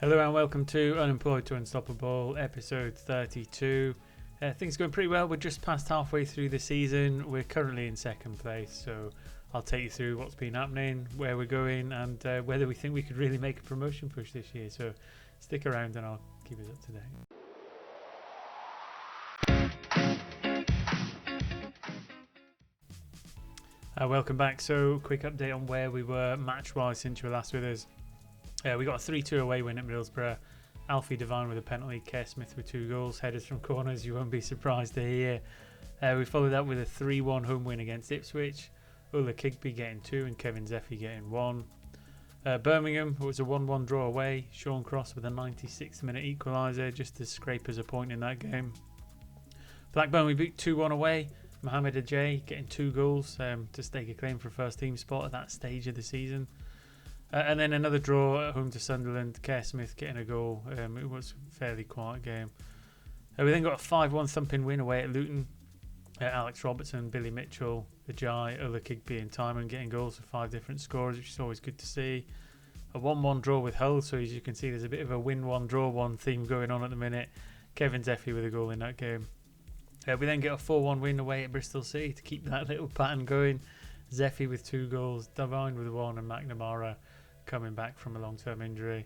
Hello and welcome to Unemployed to Unstoppable, episode 32. Things going pretty well. We're just past halfway through the season. We're currently in second place, so I'll take you through what's been happening, where we're going, and whether we think we could really make a promotion push this year. So stick around and I'll keep us up to date. Welcome back. So quick update on where we were match-wise since you were last with us. We got a 3-2 away win at Middlesbrough. Alfie Devine with a penalty, Kerr Smith with 2 goals, headers from corners, you won't be surprised to hear. We followed that with a 3-1 home win against Ipswich. Ola Kigby getting 2 and Kevin Zeffie getting 1. Birmingham was a 1-1 draw away. Sean Cross with a 96th minute equaliser just to scrape us a point in that game. Blackburn we beat 2-1 away. Mohamed Ajay getting 2 goals to stake a claim for a first team spot at that stage of the season. And then another draw at home to Sunderland. Kerr Smith getting a goal. It was a fairly quiet game. We then got a 5-1 thumping win away at Luton. Alex Robertson, Billy Mitchell, Ajay, Ola Kigby and Timon getting goals for 5 different scorers, which is always good to see. A 1-1 draw with Hull, so as you can see there's a bit of a win-1, draw-1 theme going on at the minute. Kevin Zeffie with a goal in that game. We then get a 4-1 win away at Bristol City to keep that little pattern going. Zeffie with 2 goals, Devine with 1 and McNamara coming back from a long-term injury.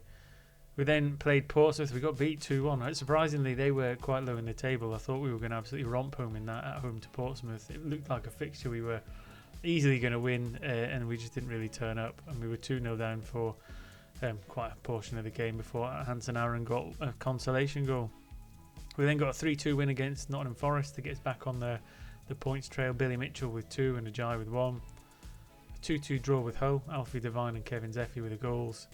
We then played Portsmouth. We got beat 2-1. Surprisingly, they were quite low in the table. I thought we were going to absolutely romp home in that at home to Portsmouth. It looked like a fixture we were easily going to win, and we just didn't really turn up. And we were 2-0 down for quite a portion of the game before Hansen Aaron got a consolation goal. We then got a 3-2 win against Nottingham Forest to get us back on the points trail. Billy Mitchell with 2 and Ajay with 1. 2-2 draw with Hull, Alfie Devine and Kevin Zeffie with the goals.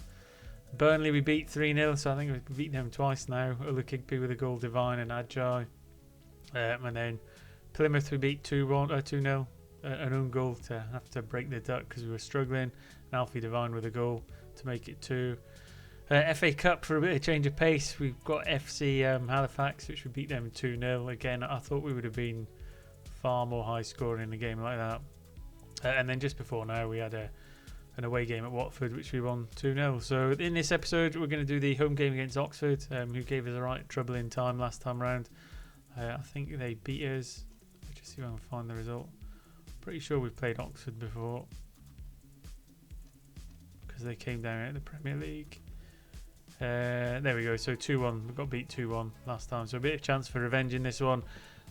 Burnley we beat 3-0, so I think we've beaten them twice now. Ola Kigby with a goal, Devine and Ajay. And then Plymouth we beat 2-0, an own goal to have to break the duck because we were struggling. And Alfie Devine with a goal to make it 2. FA Cup for a bit of change of pace. We've got FC Halifax, which we beat them 2-0. Again, I thought we would have been far more high scoring in a game like that. And then just before now we had an away game at Watford which we won 2-0. So in this episode we're going to do the home game against Oxford, who gave us a right troubling time last time round. I think they beat us. Let me just see if I can find the result. Pretty sure we've played Oxford before because they came down at the Premier League. There we go, so 2-1. We got beat 2-1 last time, so a bit of chance for revenge in this one.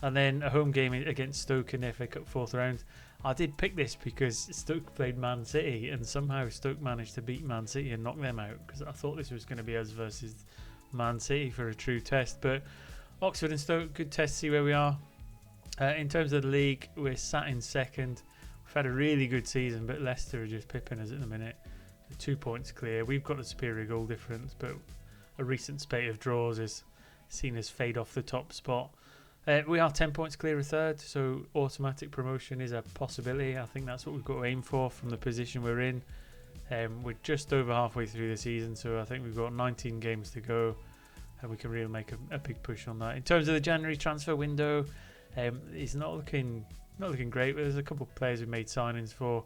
And then a home game against Stoke in the FA Cup 4th round. I did pick this because Stoke played Man City and somehow Stoke managed to beat Man City and knock them out, because I thought this was going to be us versus Man City for a true test. But Oxford and Stoke, good test to see where we are. In terms of the league, we're sat in second. We've had a really good season, but Leicester are just pipping us at the minute. They're 2 points clear. We've got a superior goal difference, but a recent spate of draws has seen us fade off the top spot. We are 10 points clear of third, so automatic promotion is a possibility. I think that's what we've got to aim for from the position we're in. We're just over halfway through the season, so I think we've got 19 games to go, and we can really make a big push on that. In terms of the January transfer window, it's not looking great. But there's a couple of players we made signings for,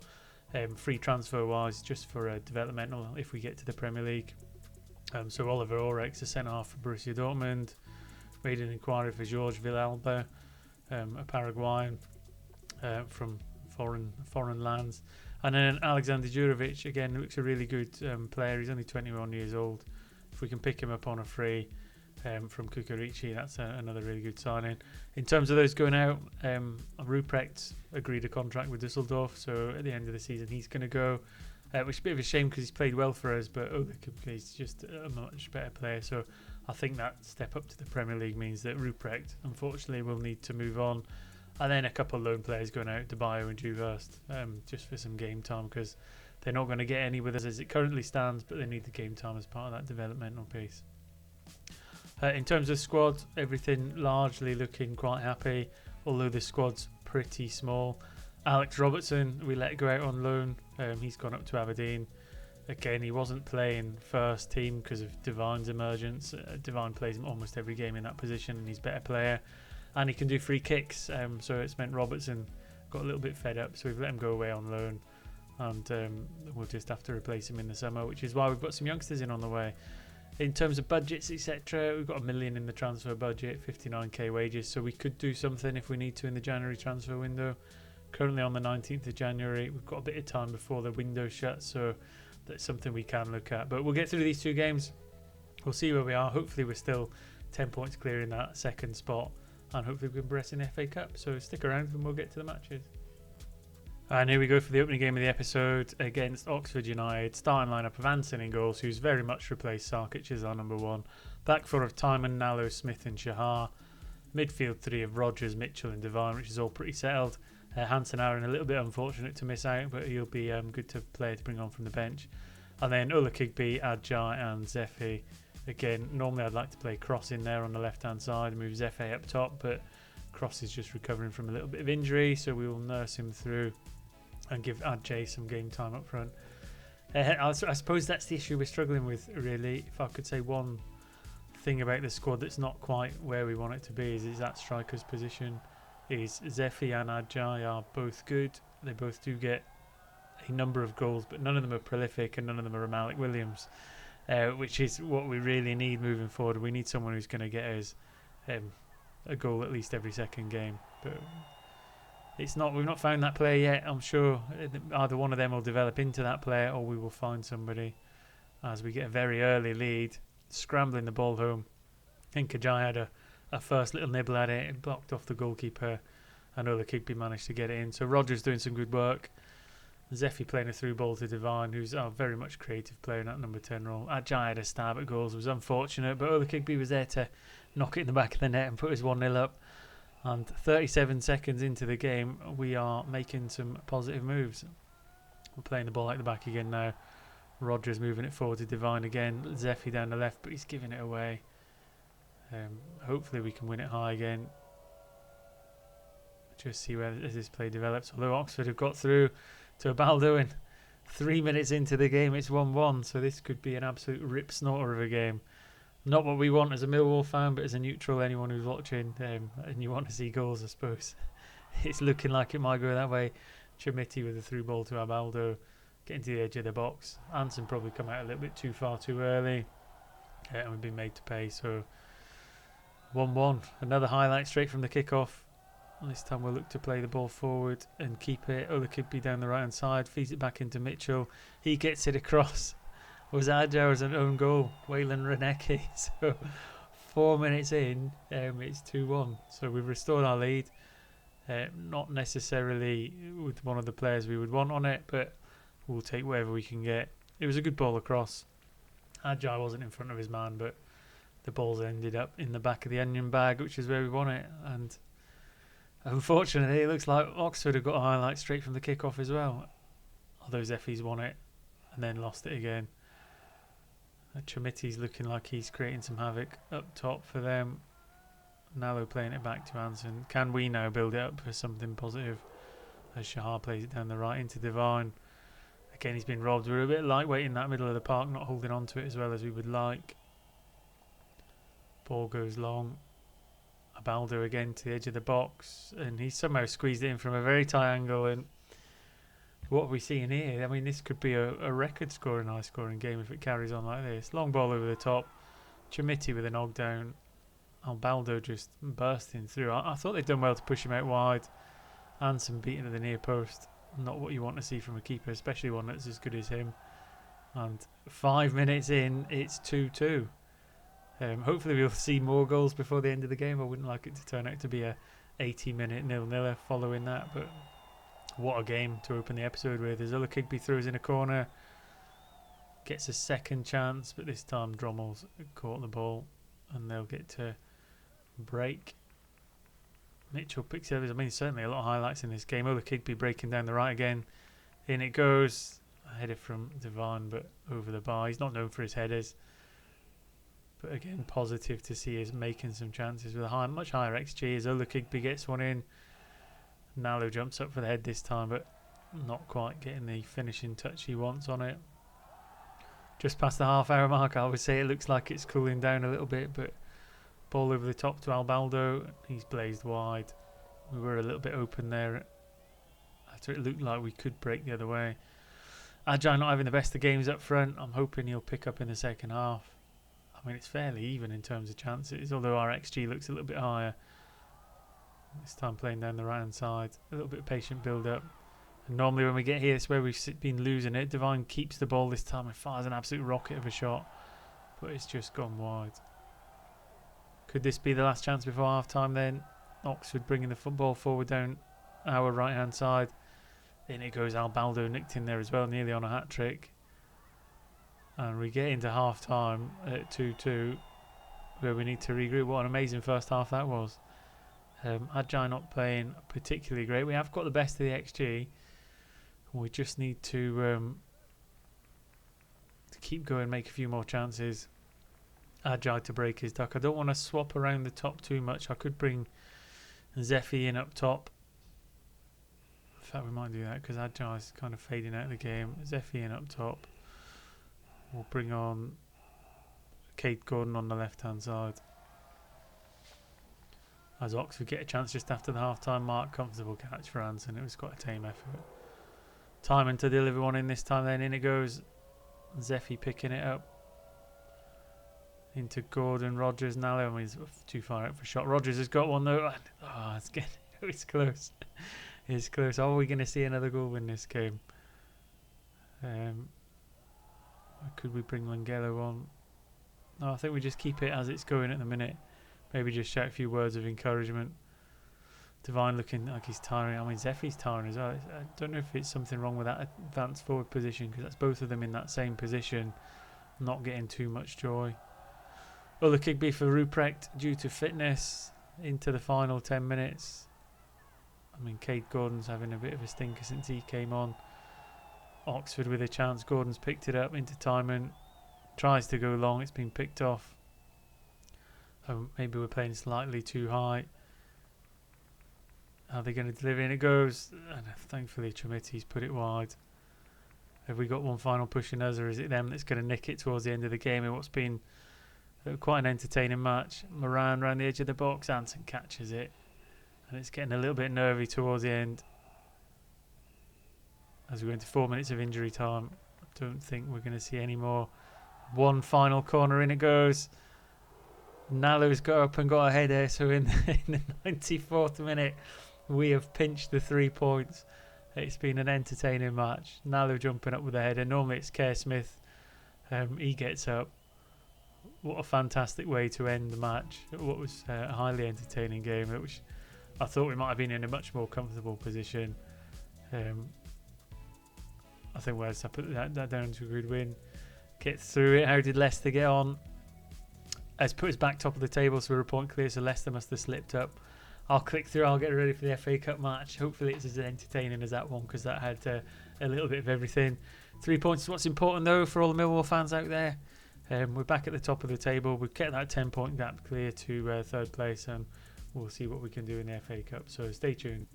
free transfer wise, just for developmental if we get to the Premier League. So Oliver Orex, a centre half for Borussia Dortmund. Made an inquiry for George Villalba, a Paraguayan from foreign lands. And then Alexander Jurovic, again, looks a really good player. He's only 21 years old. If we can pick him up on a free from Kukarici, that's another really good signing. In terms of those going out, Ruprecht agreed a contract with Dusseldorf, so at the end of the season he's going to go, which is a bit of a shame because he's played well for us, but he's just a much better player. So I think that step up to the Premier League means that Ruprecht, unfortunately, will need to move on. And then a couple of loan players going out, Debayo and Dewhurst, just for some game time, because they're not going to get any with us as it currently stands, but they need the game time as part of that developmental piece. In terms of squad, everything largely looking quite happy, although the squad's pretty small. Alex Robertson, we let go out on loan. He's gone up to Aberdeen. Again, he wasn't playing first team because of Devine's emergence. Devine plays almost every game in that position, and he's a better player. And he can do free kicks, so it's meant Robertson got a little bit fed up, so we've let him go away on loan. And we'll just have to replace him in the summer, which is why we've got some youngsters in on the way. In terms of budgets, etc., we've got $1 million in the transfer budget, 59k wages, so we could do something if we need to in the January transfer window. Currently on the 19th of January, we've got a bit of time before the window shuts, so that's something we can look at. But we'll get through these 2 games. We'll see where we are. Hopefully we're still 10 points clear in that second spot, and hopefully we can progress in the FA Cup. So stick around and we'll get to the matches. And here we go for the opening game of the episode against Oxford United. Starting lineup of Anson in goals, who's very much replaced Sarkic as our number 1. Back 4 of Timon, Nallo, Smith and Shahar. Midfield 3 of Rogers, Mitchell and Devine, which is all pretty settled. Hansen Aaron a little bit unfortunate to miss out, but he'll be good to play to bring on from the bench. And then Ulla Kigby, Adjai and Zephy. Again, normally I'd like to play Cross in there on the left hand side and move Zephy up top, but Cross is just recovering from a little bit of injury, so we will nurse him through and give Adjai some game time up front. I suppose that's the issue we're struggling with, really. If I could say one thing about the squad that's not quite where we want it to be, is that striker's position. Is Zephy and Adjai are both good. They both do get a number of goals, but none of them are prolific and none of them are Malik Williams, which is what we really need moving forward. We need someone who's going to get us a goal at least every second game. But we've not found that player yet. I'm sure either one of them will develop into that player, or we will find somebody as we get a very early lead, scrambling the ball home. I think Adjai had a first little nibble at it and blocked off the goalkeeper, and Ulla Kigby managed to get it in. So Rogers doing some good work. Zephy playing a through ball to Devine, who's a very much creative player in that number 10 role. Adjai had a stab at goals, was unfortunate, but Ulla Kigby was there to knock it in the back of the net and put us 1-0 up. And 37 seconds into the game, we are making some positive moves. We're playing the ball out the back again now. Rogers moving it forward to Devine again. Zephy down the left, but he's giving it away. Hopefully we can win it high again. Just see where as this play develops. Although Oxford have got through to Abaldo, and 3 minutes into the game it's 1-1, so this could be an absolute rip snorter of a game. Not what we want as a Millwall fan, but as a neutral, anyone who's watching, and you want to see goals, I suppose. It's looking like it might go that way. Chimiti with a through ball to Abaldo, getting to the edge of the box. Anson probably come out a little bit too far too early, and we've been made to pay. So 1-1, another highlight straight from the kickoff. This time we'll look to play the ball forward and keep it. Ulla Kigby down the right hand side, feeds it back into Mitchell. He gets it across. Was Adjai as an own goal? Waylon Renecki. So 4 minutes in, it's 2-1. So we've restored our lead. Not necessarily with one of the players we would want on it, but we'll take whatever we can get. It was a good ball across. Adjai wasn't in front of his man, but the ball's ended up in the back of the onion bag, which is where we want it. And unfortunately, it looks like Oxford have got a highlight straight from the kickoff as well. Although Zephy's won it and then lost it again. Chimiti's looking like he's creating some havoc up top for them. Nallo playing it back to Anson. Can we now build it up for something positive? As Shahar plays it down the right into Devine. Again, he's been robbed. We're a bit lightweight in that middle of the park, not holding on to it as well as we would like. Ball goes long. Abaldo again to the edge of the box, and he's somehow squeezed it in from a very tight angle. And what are we seeing here? I mean, this could be a record scoring, high scoring game if it carries on like this. Long ball over the top. Chimiti with a knockdown. Abaldo just bursting through. I thought they'd done well to push him out wide. Anson beating at the near post. Not what you want to see from a keeper, especially one that's as good as him. And 5 minutes in, it's 2-2. Hopefully we'll see more goals before the end of the game. I wouldn't like it to turn out to be a 80-minute 0-0 following that, but what a game to open the episode with. As Ulla Kigby throws in a corner, gets a second chance, but this time Drommel's caught the ball and they'll get to break. Mitchell picks it up. I mean, certainly a lot of highlights in this game. Ulla Kigby breaking down the right again. In it goes. A header from Devine, but over the bar. He's not known for his headers. But again, positive to see us making some chances with a much higher XG as Ulla Kigby gets one in. Nallo jumps up for the head this time, but not quite getting the finishing touch he wants on it. Just past the half-hour mark, I would say it looks like it's cooling down a little bit, but ball over the top to Abaldo. He's blazed wide. We were a little bit open there after it looked like we could break the other way. Adjai not having the best of games up front. I'm hoping he'll pick up in the second half. I mean, it's fairly even in terms of chances, although our XG looks a little bit higher. This time playing down the right hand side, a little bit of patient build up. And normally when we get here, it's where we've been losing it. Divine keeps the ball this time and fires an absolute rocket of a shot, but it's just gone wide. Could this be the last chance before half time then? Oxford bringing the football forward down our right hand side. In it goes. Albaldo nicked in there as well, nearly on a hat trick. And we get into half time at 2-2, where we need to regroup. What an amazing first half that was. Adjai not playing particularly great. We have got the best of the XG. We just need to keep going, make a few more chances. Adjai to break his duck. I don't want to swap around the top too much. I could bring Zephy in up top. In fact, we might do that because Adjai's kind of fading out of the game. Zephy in up top. We'll bring on Kate Gordon on the left-hand side. As Oxford get a chance just after the half-time mark. Comfortable catch for Anson. It was quite a tame effort. Timing to deliver one in this time. Then in it goes. Zephy picking it up. Into Gordon. Rogers. Nally. I mean, he's too far out for a shot. Rogers has got one though. Oh, it's close. It's close. Are we going to see another goal in this game? Could we bring Langelo on? No, I think we just keep it as it's going at the minute. Maybe just shout a few words of encouragement. Divine looking like he's tiring. I mean, Zephy's tiring as well. I don't know if it's something wrong with that advanced forward position, because that's both of them in that same position. Not getting too much joy. Other kick be for Ruprecht due to fitness into the final 10 minutes. I mean, Kate Gordon's having a bit of a stinker since he came on. Oxford with a chance. Gordon's picked it up into Timon. Tries to go long. It's been picked off. Maybe we're playing slightly too high. Are they going to deliver? In it goes. And thankfully, Tromiti's put it wide. Have we got one final push in us, or is it them that's going to nick it towards the end of the game in what's been quite an entertaining match? Moran around the edge of the box. Anson catches it. And it's getting a little bit nervy towards the end. As we go into 4 minutes of injury time, I don't think we're going to see any more. One final corner, in it goes. Nalu's got up and got a header, so in the 94th minute, we have pinched the 3 points. It's been an entertaining match. Nalu jumping up with a header. Normally it's Kerr Smith. He gets up. What a fantastic way to end the match. What was a highly entertaining game, which I thought we might have been in a much more comfortable position. I think Wales put that down to a good win. Get through it. How did Leicester get on? Has put us back top of the table, so we're a point clear, so Leicester must have slipped up. I'll click through. I'll get ready for the FA Cup match. Hopefully it's as entertaining as that one, because that had a little bit of everything. 3 points is what's important, though, for all the Millwall fans out there. We're back at the top of the table. We've kept that 10-point gap clear to third place, and we'll see what we can do in the FA Cup. So stay tuned.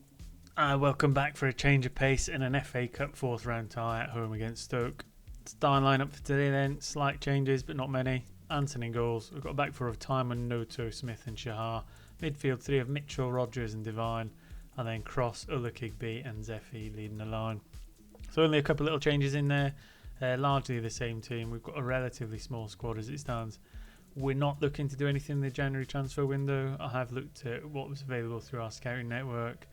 Welcome back for a change of pace in an FA Cup fourth round tie at home against Stoke. Starting lineup for today then, slight changes but not many. Anson in goals. We've got back four of Timon, Noto, Smith and Shahar. Midfield three of Mitchell, Rogers and Divine. And then Cross, Ulukigbe and Zephy leading the line. So only a couple of little changes in there. Largely the same team. We've got a relatively small squad as it stands. We're not looking to do anything in the January transfer window. I have looked at what was available through our scouting network.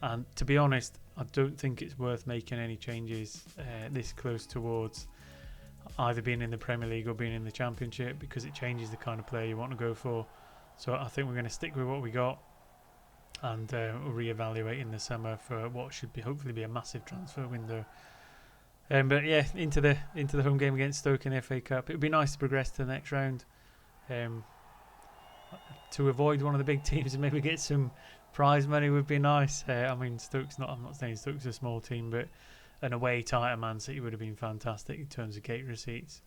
And to be honest, I don't think it's worth making any changes this close towards either being in the Premier League or being in the Championship, because it changes the kind of player you want to go for. So I think we're going to stick with what we got and reevaluate in the summer for what should be hopefully be a massive transfer window. But yeah, into the home game against Stoke in the FA Cup. It would be nice to progress to the next round, to avoid one of the big teams and maybe get some prize money would be nice. I mean, I'm not saying Stoke's a small team, but an away tie at Man City would have been fantastic in terms of gate receipts.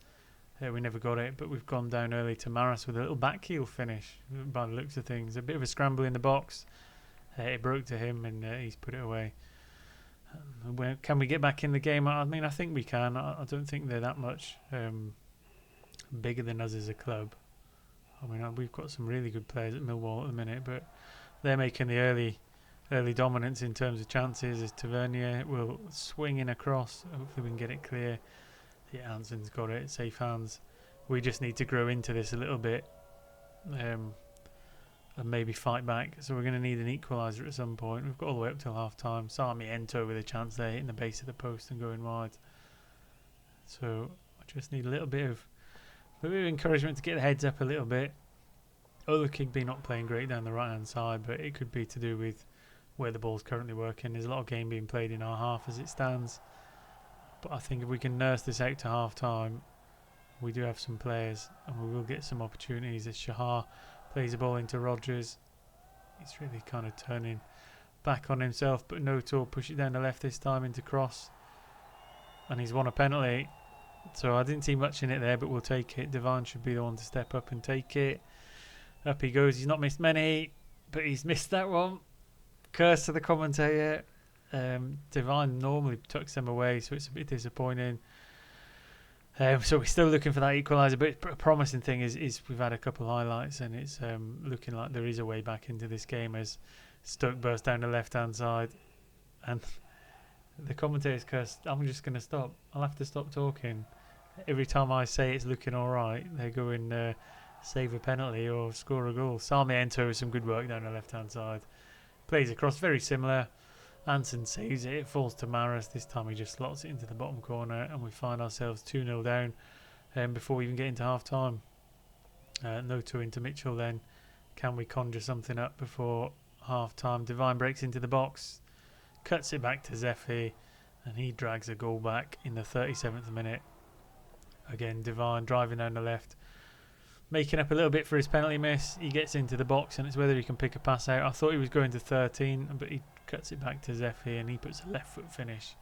We never got it, but we've gone down early to Maris with a little back heel finish by the looks of things. A bit of a scramble in the box. It broke to him and he's put it away. Can we get back in the game? I mean, I think we can. I don't think they're that much bigger than us as a club. I mean, we've got some really good players at Millwall at the minute, but they're making the early dominance in terms of chances as Tavernier will swing in across. Hopefully we can get it clear. Yeah, Anson's got it. Safe hands. we just need to grow into this a little bit, and maybe fight back. So we're going to need an equaliser at some point. We've got all the way up till half time. Sarmiento with a chance there, hitting the base of the post and going wide. So I just need a little bit of encouragement to get the heads up a little bit. Kigby not playing great down the right hand side, but it could be to do with where the ball's currently working. There's a lot of game being played in our half as it stands, but I think if we can nurse this out to half time, we do have some players and we will get some opportunities. As Shahar plays the ball into Rodgers, he's really kind of turning back on himself, but no tool, push it down the left this time into Cross, and he's won a penalty. So I didn't see much in it there, but we'll take it. Devine should be the one to step up and take it. Up he goes. He's not missed many, but he's missed that one. Curse to the commentator. Devine normally tucks them away, so it's a bit disappointing. So we're still looking for that equaliser, but a promising thing is we've had a couple of highlights, and it's looking like there is a way back into this game as Stoke burst down the left-hand side. And the commentator's cursed. I'm just going to stop. I'll have to stop talking. Every time I say it's looking all right, they go and save a penalty or score a goal. Sarmiento with some good work down the left-hand side. Plays across, very similar. Anson saves it. It falls to Maris. This time he just slots it into the bottom corner, and we find ourselves 2-0 down before we even get into half-time. No two into Mitchell then. Can we conjure something up before half-time? Devine breaks into the box, cuts it back to Zephy, and he drags a goal back in the 37th minute. Again, Devine driving down the left, making up a little bit for his penalty miss. He gets into the box, and it's whether he can pick a pass out. I thought he was going to 13, but he cuts it back to Zephy, and he puts a left foot finish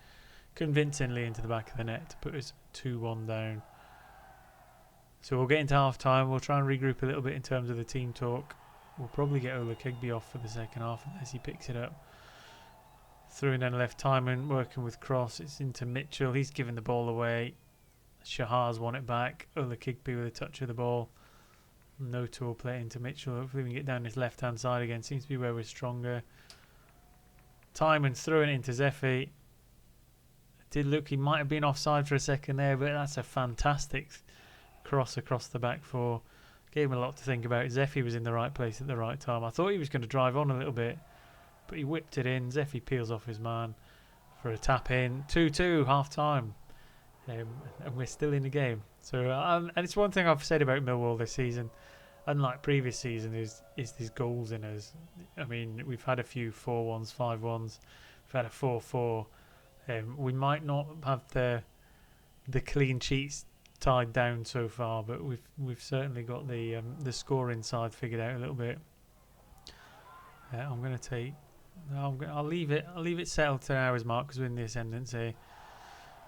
convincingly into the back of the net to put us 2-1 down. So we'll get into half time. We'll try and regroup a little bit in terms of the team talk. We'll probably get Kigby off for the second half unless he picks it up. Through down the left, Timon working with Cross. It's into Mitchell. He's given the ball away. Shahar's won it back. Kigby with a touch of the ball. No tool play into Mitchell. Hopefully we can get down this left hand side again. Seems to be where we're stronger. Timon's throwing it into Zephy. Did look, he might have been offside for a second there, but that's a fantastic cross across the back four. Gave him a lot to think about. Zephy was in the right place at the right time. I thought he was going to drive on a little bit, but he whipped it in. Zephy peels off his man for a tap in. 2-2 half time. And we're still in the game. So and it's one thing I've said about Millwall this season, unlike previous season, is these goals in us. I mean, we've had a few 4-1s, 5-1s. We've had a 4-4. We might not have the clean sheets tied down so far, but we've certainly got the scoring side figured out a little bit. I'm going to take. I'll leave it settled to an hour's mark because we're in the ascendancy.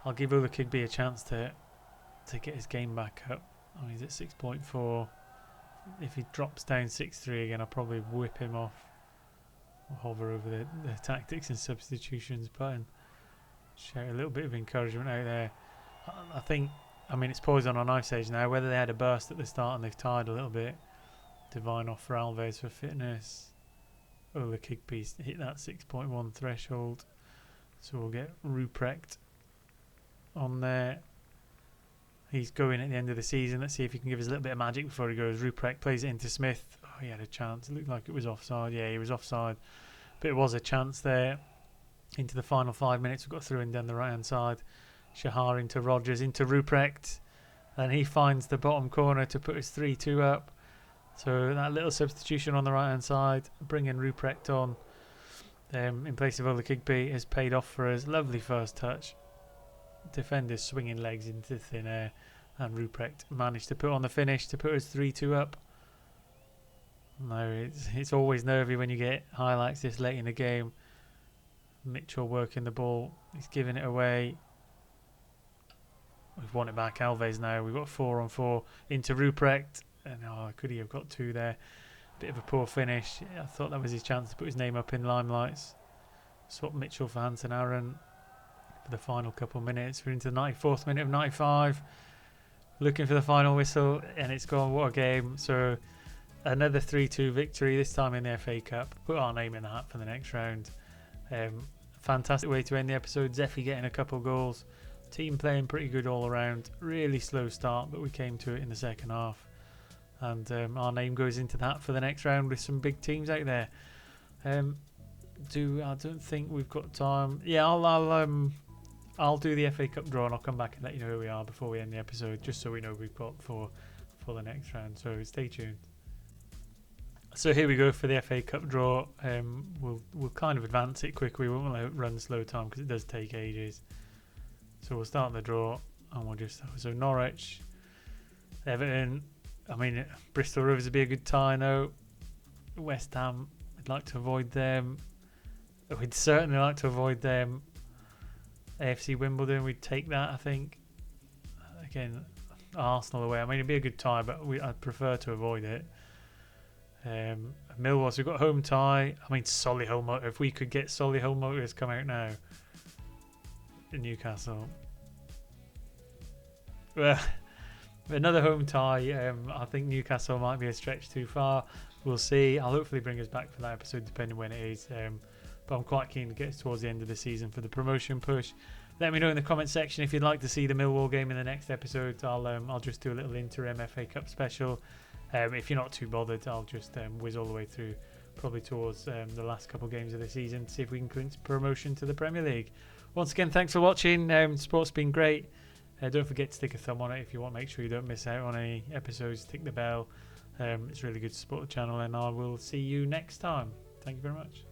I'll give Kigby a chance to get his game back up. Oh, he's at 6.4. If he drops down 6-3 again, I'll probably whip him off. I'll hover over the tactics and substitutions button. Share a little bit of encouragement out there. I think, it's poison on ice age now. Whether they had a burst at the start and they've tired a little bit. Divine off for Alves for fitness. Kigby's hit that 6.1 threshold. So we'll get Ruprecht on there. He's going at the end of the season. Let's see if he can give us a little bit of magic before he goes. Ruprecht plays it into Smith. Oh, he had a chance. It looked like it was offside. Yeah, he was offside. But it was a chance there. Into the final 5 minutes, we've got through and down the right hand side. Shahar into Rodgers, into Ruprecht. And he finds the bottom corner to put us 3-2 up. So that little substitution on the right hand side, bringing Ruprecht on in place of Kigby, has paid off for us. Lovely first touch. Defenders swinging legs into thin air, and Ruprecht managed to put on the finish to put us 3-2 up. No, it's always nervy when you get highlights this late in the game. Mitchell working the ball, he's giving it away. We've won it back. Alves now. We've got 4-on-4 into Ruprecht, and could he have got 2 there? Bit of a poor finish. I thought that was his chance to put his name up in limelights. Swap Mitchell for Hanson Aaron for the final couple of minutes. We're into the 94th minute of 95. Looking for the final whistle, and it's gone. What a game. So another 3-2 victory, this time in the FA Cup. Put our name in the hat for the next round. Fantastic way to end the episode. Zephy getting a couple goals. Team playing pretty good all around. Really slow start, but we came to it in the second half. And our name goes into that for the next round with some big teams out there. I don't think we've got time. Yeah, I'll do the FA Cup draw and I'll come back and let you know who we are before we end the episode, just so we know we've got for the next round. So stay tuned. So here we go for the FA Cup draw. We'll kind of advance it quick. We won't let it run slow time because it does take ages. So we'll start the draw and we'll just so Norwich, Everton. I mean, Bristol Rovers would be a good tie. No, West Ham. I'd like to avoid them. We'd certainly like to avoid them. AFC Wimbledon, we'd take that. I think. Again, Arsenal away. I mean, it'd be a good tie, but I'd prefer to avoid it. Millwall, so we've got home tie. I mean, Solihull Motor. If we could get Solihull Motors come out now. In Newcastle. Well, another home tie. I think Newcastle might be a stretch too far. We'll see. I'll hopefully bring us back for that episode, depending when it is. But I'm quite keen to get us towards the end of the season for the promotion push. Let me know in the comment section if you'd like to see the Millwall game in the next episode. I'll just do a little interim FA Cup special. If you're not too bothered, I'll just whiz all the way through, probably towards the last couple of games of the season, to see if we can clinch promotion to the Premier League. Once again, thanks for watching. Sport's been great. Don't forget to stick a thumb on it if you want. Make sure you don't miss out on any episodes. Tick the bell. It's really good to support the channel, and I will see you next time. Thank you very much.